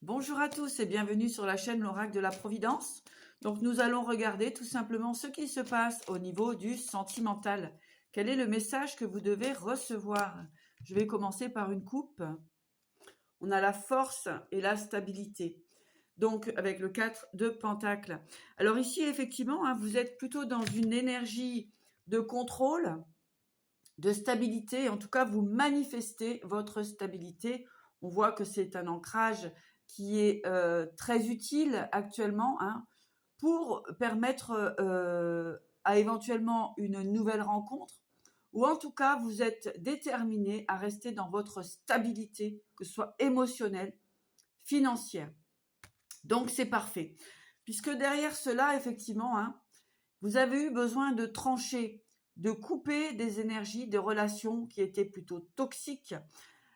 Bonjour à tous et bienvenue sur la chaîne L'Oracle de la Providence. Donc nous allons regarder tout simplement ce qui se passe au niveau du sentimental. Quel est le message que vous devez recevoir? Je vais commencer par une coupe. On a la force et la stabilité. Donc avec le 4 de Pentacles. Alors ici effectivement, vous êtes plutôt dans une énergie de contrôle, de stabilité. En tout cas, vous manifestez votre stabilité. On voit que c'est un ancrage qui est très utile actuellement pour permettre à éventuellement une nouvelle rencontre, ou en tout cas vous êtes déterminé à rester dans votre stabilité, que ce soit émotionnelle, financière. Donc c'est parfait, puisque derrière cela effectivement vous avez eu besoin de trancher, de couper des énergies, des relations qui étaient plutôt toxiques.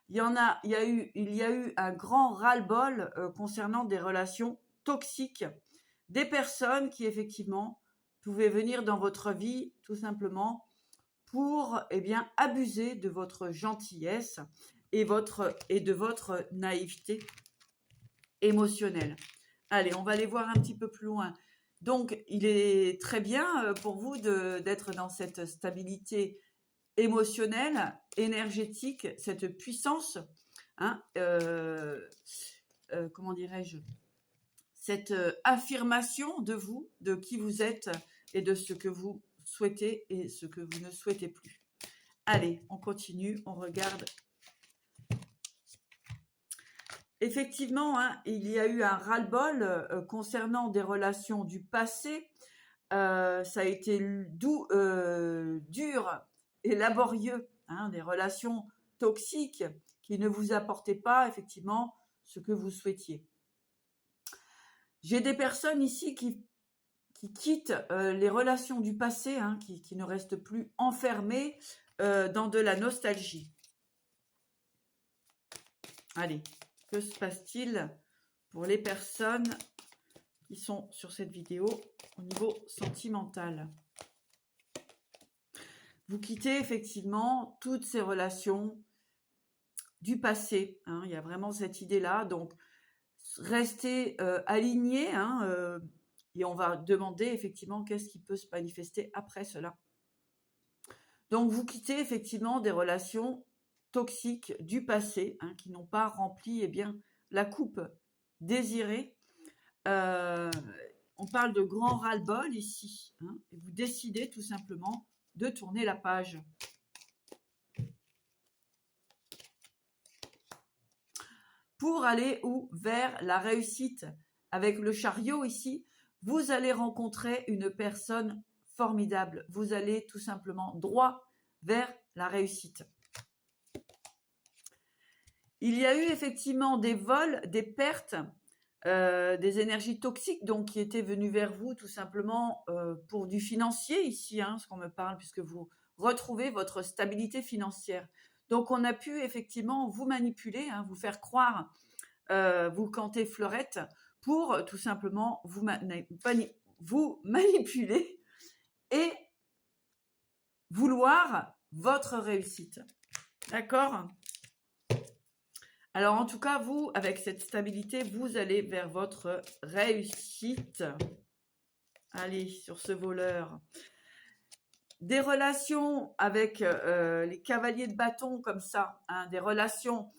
Il y a eu un grand ras-le-bol concernant des relations toxiques, des personnes qui effectivement pouvaient venir dans votre vie tout simplement pour abuser de votre gentillesse et de votre naïveté émotionnelle. Allez, on va aller voir un petit peu plus loin. Donc, il est très bien pour vous d'être dans cette stabilité émotionnelle, énergétique, cette puissance, comment dirais-je, cette affirmation de vous, de qui vous êtes et de ce que vous souhaitez et ce que vous ne souhaitez plus. Allez, on continue, on regarde. Effectivement, il y a eu un ras-le-bol concernant des relations du passé. Ça a été dur et laborieux, des relations toxiques qui ne vous apportaient pas effectivement ce que vous souhaitiez. J'ai des personnes ici qui quittent les relations du passé, qui ne restent plus enfermées dans de la nostalgie. Allez, que se passe-t-il pour les personnes qui sont sur cette vidéo au niveau sentimental? Vous quittez effectivement toutes ces relations du passé. Il y a vraiment cette idée-là. Donc, restez alignés et on va demander effectivement qu'est-ce qui peut se manifester après cela. Donc, vous quittez effectivement des relations toxiques du passé qui n'ont pas rempli la coupe désirée. On parle de grand ras-le-bol ici. Et vous décidez tout simplement de tourner la page. Pour aller où? Vers la réussite. Avec le chariot ici, vous allez rencontrer une personne formidable. Vous allez tout simplement droit vers la réussite. Il y a eu effectivement des vols, des pertes, des énergies toxiques donc qui étaient venues vers vous tout simplement pour du financier ici, ce qu'on me parle, puisque vous retrouvez votre stabilité financière. Donc on a pu effectivement vous manipuler, vous faire croire, vous canter fleurette pour tout simplement vous manipuler et vouloir votre réussite. D'accord ? Alors en tout cas, vous, avec cette stabilité, vous allez vers votre réussite. Allez, sur ce voleur. Des relations avec les cavaliers de bâton comme ça, des relations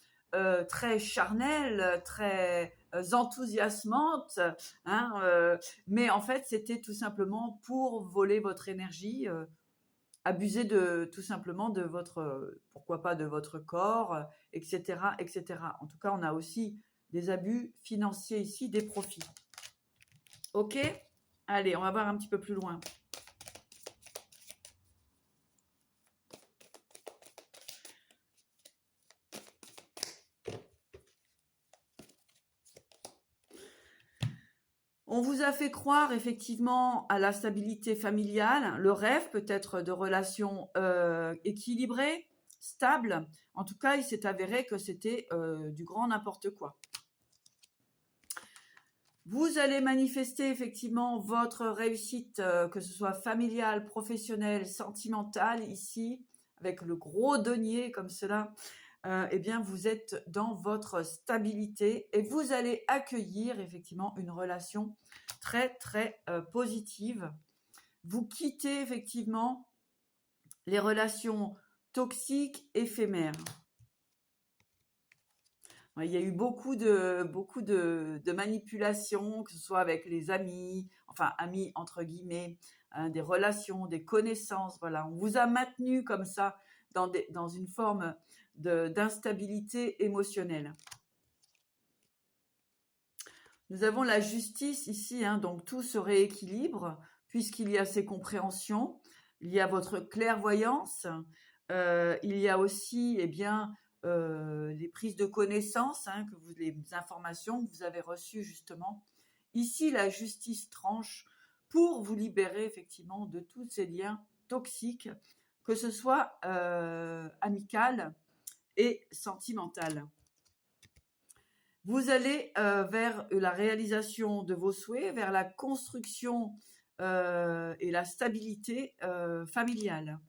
très charnelles, très enthousiasmantes, mais en fait c'était tout simplement pour voler votre énergie, abuser tout simplement de votre, pourquoi pas de votre corps, etc., etc. En tout cas, on a aussi des abus financiers ici, des profits. Ok ? Allez, on va voir un petit peu plus loin. On vous a fait croire effectivement à la stabilité familiale, le rêve peut-être de relations équilibrées, stables. En tout cas, il s'est avéré que c'était du grand n'importe quoi. Vous allez manifester effectivement votre réussite, que ce soit familiale, professionnelle, sentimentale, ici, avec le gros denier comme cela. eh bien, vous êtes dans votre stabilité et vous allez accueillir effectivement une relation très, très positive. Vous quittez effectivement les relations toxiques, éphémères. Ouais, il y a eu beaucoup de manipulations, que ce soit avec les amis, enfin amis entre guillemets, hein, des relations, des connaissances. Voilà, on vous a maintenu comme ça dans une forme d'instabilité émotionnelle. Nous avons la justice ici, hein, donc tout se rééquilibre puisqu'il y a ces compréhensions, il y a votre clairvoyance, il y a aussi, eh bien, les prises de connaissances, hein, les informations que vous avez reçues justement. Ici, la justice tranche pour vous libérer effectivement de tous ces liens toxiques, que ce soit amical et sentimental. Vous allez vers la réalisation de vos souhaits, vers la construction et la stabilité familiale,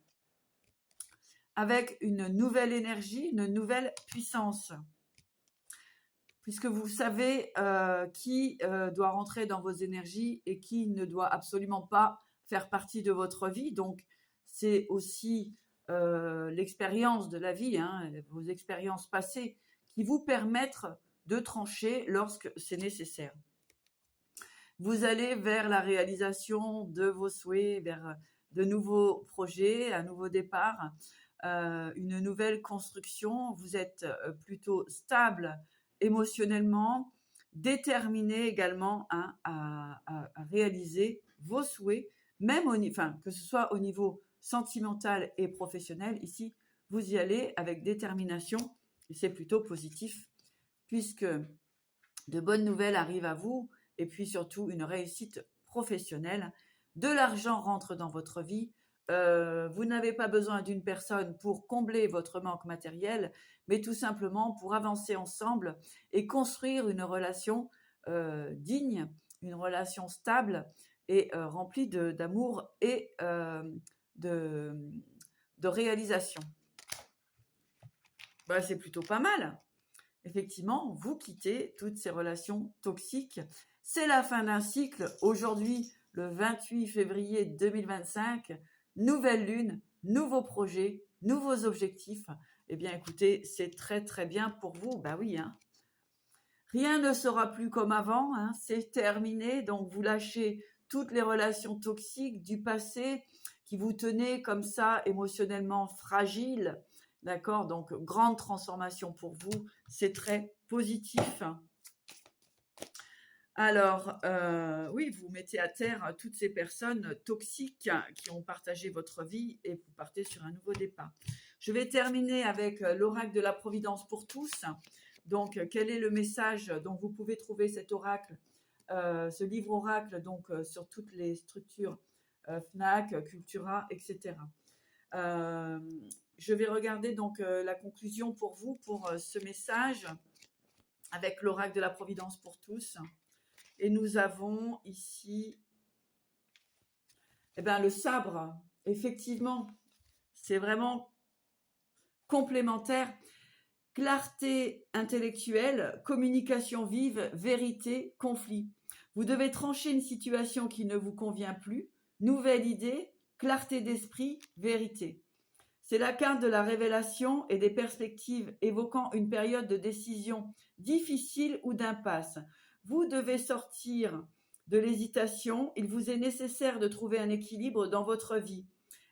avec une nouvelle énergie, une nouvelle puissance, puisque vous savez qui doit rentrer dans vos énergies et qui ne doit absolument pas faire partie de votre vie. Donc, c'est aussi l'expérience de la vie, hein, vos expériences passées, qui vous permettent de trancher lorsque c'est nécessaire. Vous allez vers la réalisation de vos souhaits, vers de nouveaux projets, un nouveau départ, une nouvelle construction. Vous êtes plutôt stable émotionnellement, déterminé également hein, à réaliser vos souhaits, même que ce soit au niveau sentimental et professionnel. Ici, vous y allez avec détermination et c'est plutôt positif puisque de bonnes nouvelles arrivent à vous et puis surtout une réussite professionnelle. De l'argent rentre dans votre vie. Vous n'avez pas besoin d'une personne pour combler votre manque matériel, mais tout simplement pour avancer ensemble et construire une relation digne, une relation stable et remplie d'amour et de réalisation. Ben, c'est plutôt pas mal. Effectivement, vous quittez toutes ces relations toxiques. C'est la fin d'un cycle. Aujourd'hui, le 28 février 2025, nouvelle lune, nouveaux projets, nouveaux objectifs. Eh bien, écoutez, c'est très très bien pour vous. Bah oui, hein. Rien ne sera plus comme avant, hein. C'est terminé. Donc, vous lâchez toutes les relations toxiques du passé qui vous tenaient comme ça émotionnellement fragile. D'accord? Donc, grande transformation pour vous. C'est très positif. Alors, oui, vous mettez à terre toutes ces personnes toxiques qui ont partagé votre vie et vous partez sur un nouveau départ. Je vais terminer avec l'oracle de la Providence pour tous. Donc, quel est le message? Donc, vous pouvez trouver cet oracle, ce livre oracle, donc sur toutes les structures Fnac, Cultura, etc. Je vais regarder donc la conclusion pour vous, pour ce message avec l'oracle de la Providence pour tous. Et nous avons ici le sabre. Effectivement, c'est vraiment complémentaire. Clarté intellectuelle, communication vive, vérité, conflit. Vous devez trancher une situation qui ne vous convient plus. Nouvelle idée, clarté d'esprit, vérité. C'est la carte de la révélation et des perspectives évoquant une période de décision difficile ou d'impasse. Vous devez sortir de l'hésitation. Il vous est nécessaire de trouver un équilibre dans votre vie.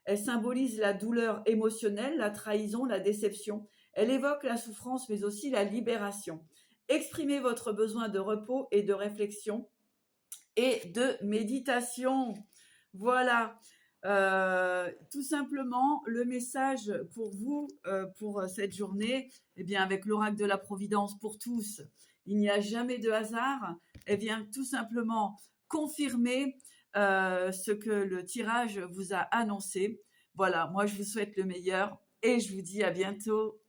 Elle symbolise la douleur émotionnelle, la trahison, la déception. Elle évoque la souffrance, mais aussi la libération. Exprimez votre besoin de repos et de réflexion et de méditation. Voilà. Tout simplement le message pour vous pour cette journée, eh bien avec l'oracle de la Providence pour tous, il n'y a jamais de hasard. Elle vient tout simplement confirmer ce que le tirage vous a annoncé. Voilà, moi je vous souhaite le meilleur et je vous dis à bientôt.